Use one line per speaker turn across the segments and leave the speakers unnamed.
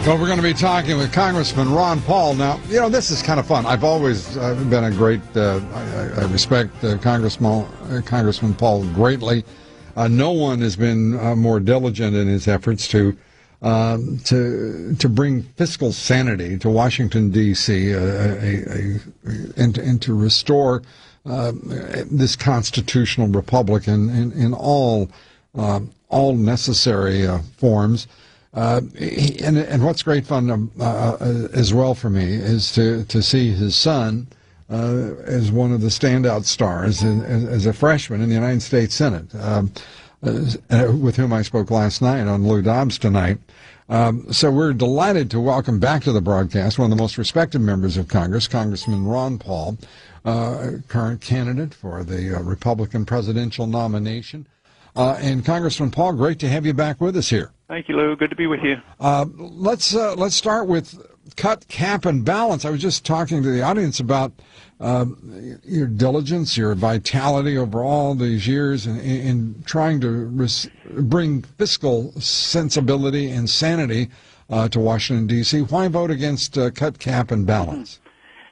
Well, we're going to be talking with Congressman Ron Paul. Now, you know, this is kind of fun. I've always been a great, I respect Congressman Paul greatly. No one has been more diligent in his efforts to bring fiscal sanity to Washington, D.C., and to restore this constitutional republic in all necessary forms. And what's great fun as well for me is to see his son as one of the standout stars as a freshman in the United States Senate, with whom I spoke last night on Lou Dobbs tonight. So we're delighted to welcome back to the broadcast one of the most respected members of Congress, Congressman Ron Paul, current candidate for the Republican presidential nomination. And Congressman Paul, great to have you back with us here.
Thank you, Lou. Good to be with you.
Let's start with cut, cap, and balance. I was just talking to the audience about your diligence, your vitality over all these years in trying to bring fiscal sensibility and sanity to Washington, D.C. Why vote against cut, cap, and balance?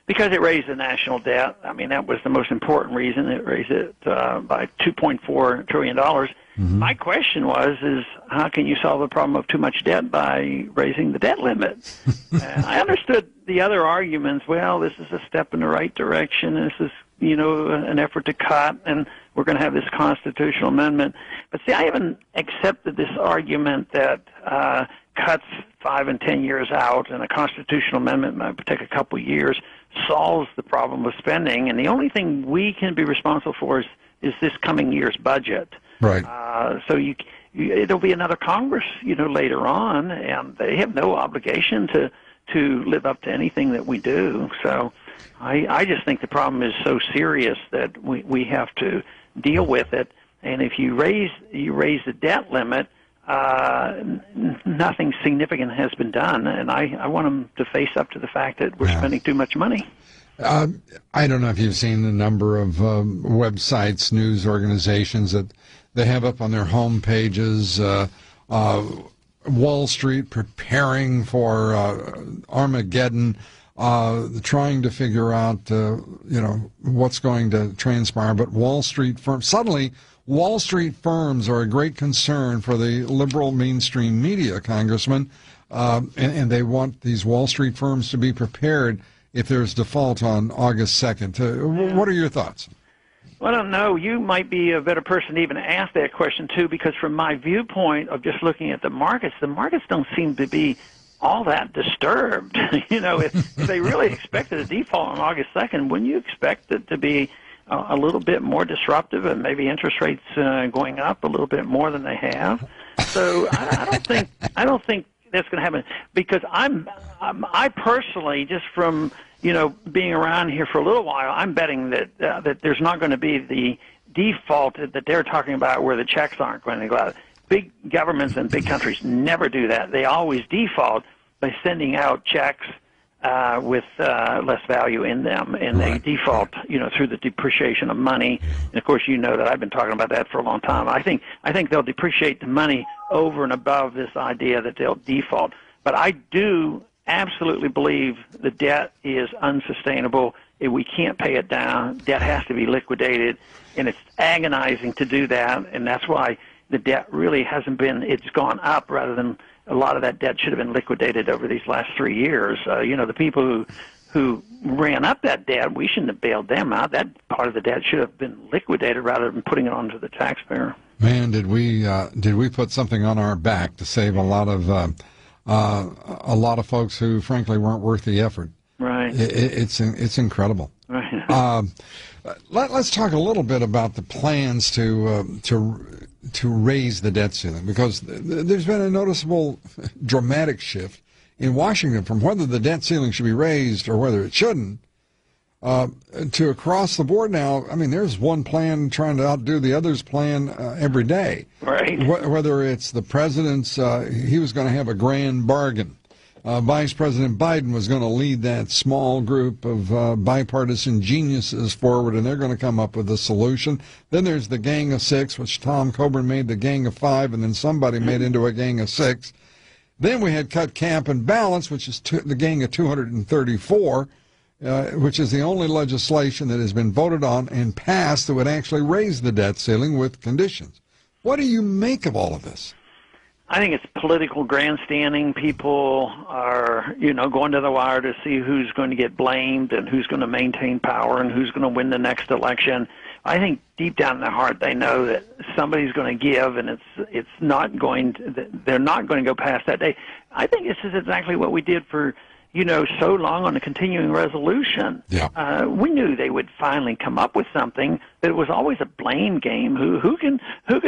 Because it raised the national debt. I mean, that was the most important reason. It raised it by $2.4 trillion. Mm-hmm. My question is how can you solve the problem of too much debt by raising the debt limit? I understood the other arguments. Well, this is a step in the right direction. This is, an effort to cut, and we're going to have this constitutional amendment. But see, I haven't accepted this argument that cuts 5 and 10 years out and a constitutional amendment might take a couple years solves the problem of spending. And the only thing we can be responsible for is this coming year's budget.
Right.
So it'll be another Congress, later on, and they have no obligation to live up to anything that we do. So I just think the problem is so serious that we have to deal with it. And if you raise the debt limit, nothing significant has been done, and I want them to face up to the fact that we're spending too much money.
I don't know if you've seen the number of websites, news organizations that they have up on their home pages, Wall Street preparing for Armageddon, trying to figure out, what's going to transpire. But Wall Street firms, suddenly Wall Street firms are a great concern for the liberal mainstream media, Congressman, and they want these Wall Street firms to be prepared if there's default on August 2nd. What are your thoughts?
Well, I don't know. You might be a better person to even ask that question, too, because from my viewpoint of just looking at the markets don't seem to be all that disturbed. If they really expected a default on August 2nd, wouldn't you expect it to be a little bit more disruptive and maybe interest rates going up a little bit more than they have? So I don't think that's going to happen, because I personally, just from being around here for a little while, I'm betting that there's not going to be the default that they're talking about, where the checks aren't going to go out. Big governments and big countries never do that. They always default by sending out checks with less value in them, and they default, through the depreciation of money. And of course, that I've been talking about that for a long time. I think they'll depreciate the money over and above this idea that they'll default. But I do absolutely believe the debt is unsustainable. We can't pay it down. Debt has to be liquidated, and it's agonizing to do that, and that's why the debt really hasn't been, it's gone up rather than a lot of that debt should have been liquidated over these last 3 years. The people who ran up that debt, we shouldn't have bailed them out. That part of the debt should have been liquidated rather than putting it onto the taxpayer.
Man, did we put something on our back to save a lot of folks who frankly weren't worth the effort.
Right.
It's incredible.
Right.
Let's talk a little bit about the plans to raise the debt ceiling, because there's been a noticeable dramatic shift in Washington from whether the debt ceiling should be raised or whether it shouldn't, to across the board now. I mean, there's one plan trying to outdo the other's plan every day.
Right.
Whether it's the president's, he was going to have a grand bargain. Vice President Biden was going to lead that small group of bipartisan geniuses forward, and they're going to come up with a solution. Then there's the Gang of Six, which Tom Coburn made the Gang of Five, and then somebody made into a Gang of Six. Then we had cut, cap, and balance, which is the gang of 234, which is the only legislation that has been voted on and passed that would actually raise the debt ceiling with conditions. What do you make of all of this?
I think it's political grandstanding. People are, going to the wire to see who's going to get blamed and who's going to maintain power and who's going to win the next election. I think deep down in their heart they know that somebody's going to give, and it's not going to, they're not going to go past that day. I think this is exactly what we did for so long on the continuing resolution.
Yeah.
We knew they would finally come up with something, but it was always a blame game. Who can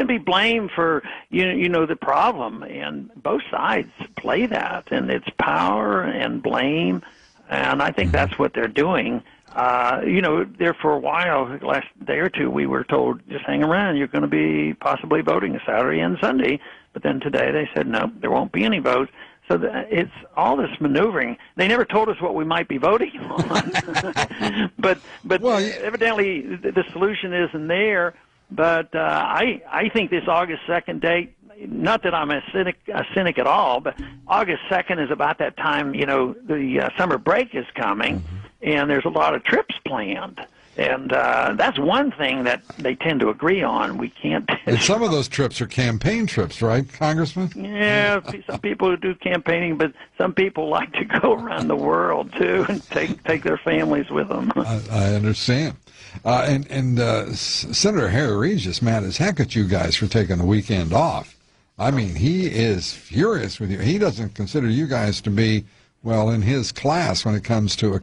be blamed for the problem? And both sides play that, and it's power and blame, and I think that's what they're doing. There for a while, the last day or two, we were told, just hang around, you're going to be possibly voting Saturday and Sunday. But then today they said, no, there won't be any votes. So it's all this maneuvering. They never told us what we might be voting on. but evidently the solution isn't there. But I think this August 2nd date, not that I'm a cynic at all, but August 2nd is about that time, the summer break is coming, and there's a lot of trips planned. And that's one thing that they tend to agree on. We can't.
And some of those trips are campaign trips, right, Congressman?
Yeah, some people who do campaigning, but some people like to go around the world too and take their families with them.
I understand. Senator Harry Reid's just mad as heck at you guys for taking the weekend off. I mean, he is furious with you. He doesn't consider you guys to be, well, in his class when it comes to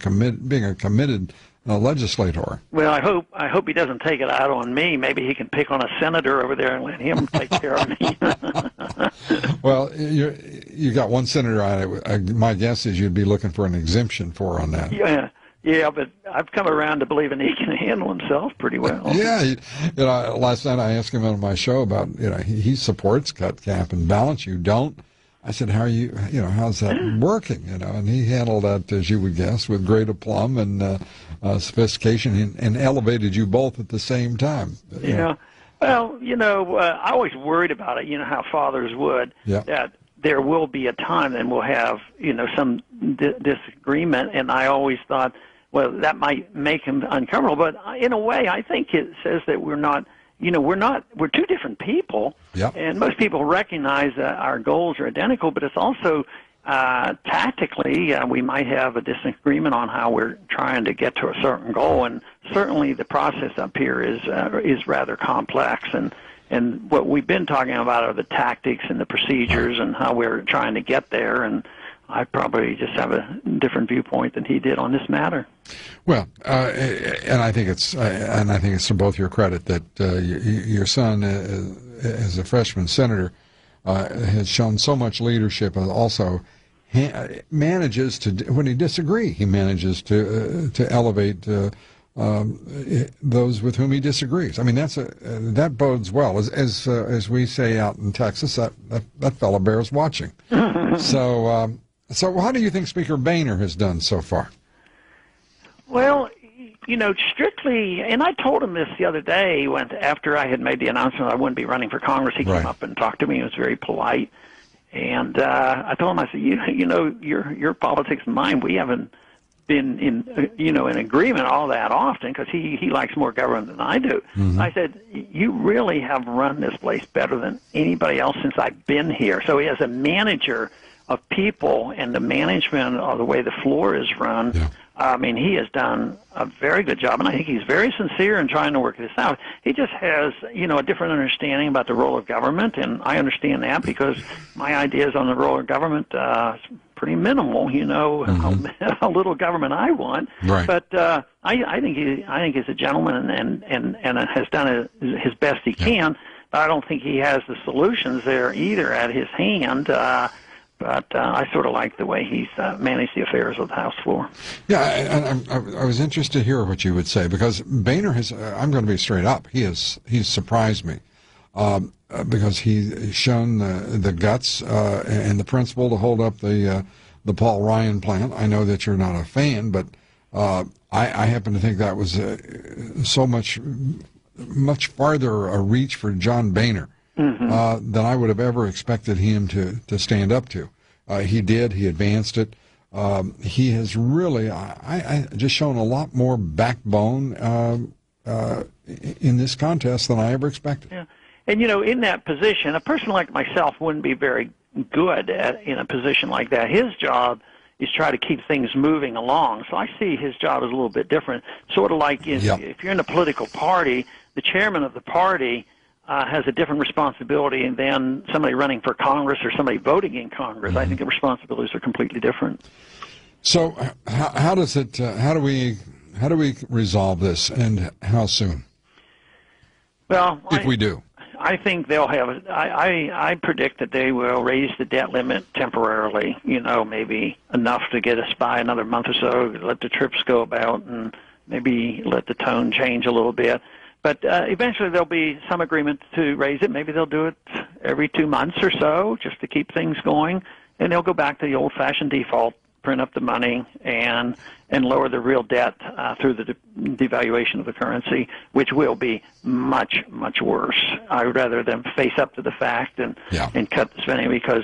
being a committed legislator.
Well, I hope he doesn't take it out on me. Maybe he can pick on a senator over there and let him take care of me.
Well, you got one senator. My guess is you'd be looking for an exemption for on that.
Yeah, but I've come around to believing he can handle himself pretty well.
Yeah, last night I asked him on my show about he supports cut, cap, and balance. You don't. I said, how are you? How's that working? And he handled that, as you would guess, with great aplomb and sophistication, and elevated you both at the same time.
Yeah. Well, I always worried about it. How fathers would.
Yeah.
That there will be a time and we'll have some disagreement, and I always thought, well, that might make him uncomfortable. But in a way, I think it says that we're two different people.
Yeah.
And most people recognize that our goals are identical, but it's also tactically we might have a disagreement on how we're trying to get to a certain goal. And certainly the process up here is rather complex. And what we've been talking about are the tactics and the procedures and how we're trying to get there. And I probably just have a different viewpoint than he did on this matter.
Well, and I think it's to both your credit that your son, as a freshman senator, has shown so much leadership, and also manages to, when he disagrees, he manages to elevate those with whom he disagrees. I mean, that bodes well. As we say out in Texas, that fellow bears watching. So how do you think Speaker Boehner has done so far?
Well, strictly, and I told him this the other day after I had made the announcement I wouldn't be running for Congress. He came up and talked to me. He was very polite. And I told him, I said, your politics and mine, we haven't been in agreement all that often, because he likes more government than I do. Mm-hmm. I said, you really have run this place better than anybody else since I've been here. So as a manager of people and the management of the way the floor is run, I mean, he has done a very good job, and I think he's very sincere in trying to work this out. He just has, a different understanding about the role of government, and I understand that because my ideas on the role of government is pretty minimal. How little government I want.
Right.
But I think he's a gentleman and has done his best he can. But I don't think he has the solutions there either at his hand. But I sort of like the way he's managed the affairs of the House floor.
Yeah, I was interested to hear what you would say, because Boehner has, I'm going to be straight up, he's surprised me because he's shown the guts and the principle to hold up the Paul Ryan plan. I know that you're not a fan, but I happen to think that was so much farther a reach for John Boehner than I would have ever expected him to stand up to. He advanced it. He has really, I just shown a lot more backbone in this contest than I ever expected.
Yeah. And, in that position, a person like myself wouldn't be very good in a position like that. His job is try to keep things moving along. So I see his job as a little bit different. Sort of like if you're in a political party, the chairman of the party has a different responsibility than somebody running for Congress or somebody voting in Congress. I think the responsibilities are completely different.
So how do we resolve this, and how soon?
Well,
if we do.
I think they'll have. I predict that they will raise the debt limit temporarily. Maybe enough to get us by another month or so. Let the trips go about, and maybe let the tone change a little bit. But eventually there'll be some agreement to raise it. Maybe they'll do it every 2 months or so, just to keep things going, and they'll go back to the old-fashioned default, print up the money, and lower the real debt through the devaluation of the currency, which will be much, much worse. I would rather them face up to the fact and cut the spending, because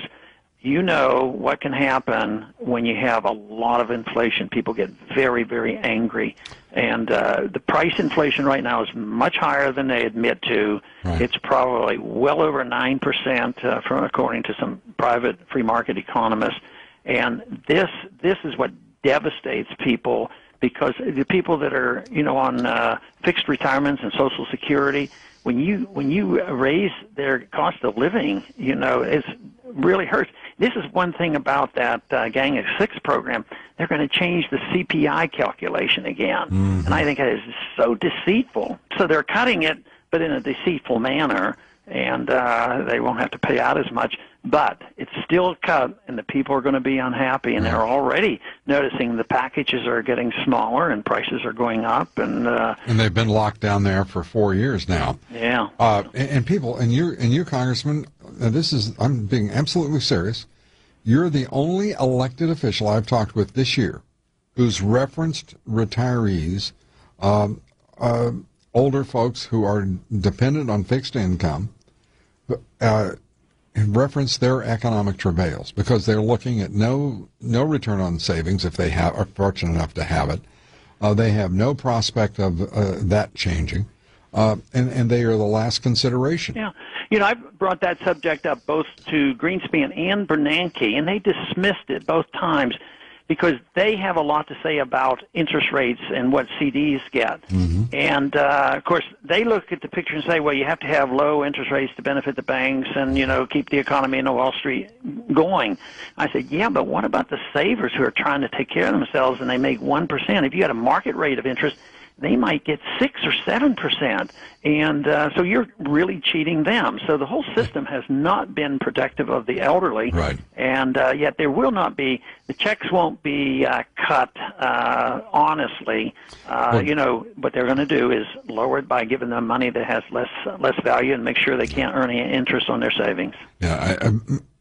what can happen when you have a lot of inflation. People get very, very angry. And the price inflation right now is much higher than they admit to. Right. It's probably well over 9%, according to some private free market economists. And this is what devastates people, because the people that are on fixed retirements and Social Security, when you raise their cost of living, it really hurts. This is one thing about that Gang of Six program. They're going to change the CPI calculation again, and I think it is so deceitful. So they're cutting it, but in a deceitful manner, and they won't have to pay out as much. But it's still cut, and the people are going to be unhappy, and they're already noticing the packages are getting smaller and prices are going up, and
they've been locked down there for 4 years now.
Yeah.
And people, and you, Congressman, I'm being absolutely serious. You're the only elected official I've talked with this year who's referenced retirees, older folks who are dependent on fixed income, reference their economic travails, because they're looking at no return on savings if they are fortunate enough to have it. They have no prospect of that changing, and they are the last consideration.
Yeah. I've brought that subject up both to Greenspan and Bernanke, and they dismissed it both times because they have a lot to say about interest rates and what CDs get. And, of course, they look at the picture and say, well, you have to have low interest rates to benefit the banks and, keep the economy and the Wall Street going. I said, yeah, but what about the savers who are trying to take care of themselves and they make 1%? If you had a market rate of interest, they might get 6 or 7%, and so you're really cheating them. So the whole system has not been protective of the elderly,
right?
And yet there will not be, the checks won't be cut honestly. What they're going to do is lower it by giving them money that has less value and make sure they can't earn any interest on their savings.
Yeah,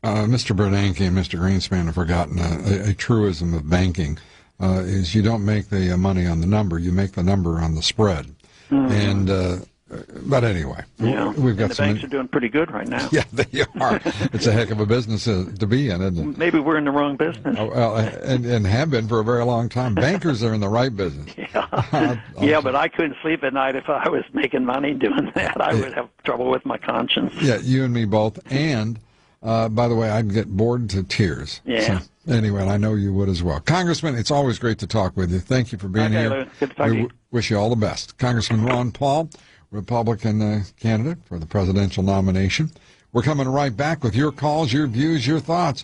Mr. Bernanke and Mr. Greenspan have forgotten a truism of banking. Is you don't make the money on the number, you make the number on the spread. And but anyway, we've got
the banks are doing pretty good right now.
Yeah, they are. It's a heck of a business to be in, isn't it?
Maybe we're in the wrong business.
Well, and have been for a very long time. Bankers are in the right business.
Yeah, but I couldn't sleep at night if I was making money doing that. I would have trouble with my conscience.
Yeah, you and me both. And by the way, I'd get bored to tears.
Yeah.
So, anyway, and I know you would as well. Congressman, it's always great to talk with you. Thank you for being here.
Lou. Good to talk to you.
Wish you all the best. Congressman Ron Paul, Republican candidate for the presidential nomination. We're coming right back with your calls, your views, your thoughts.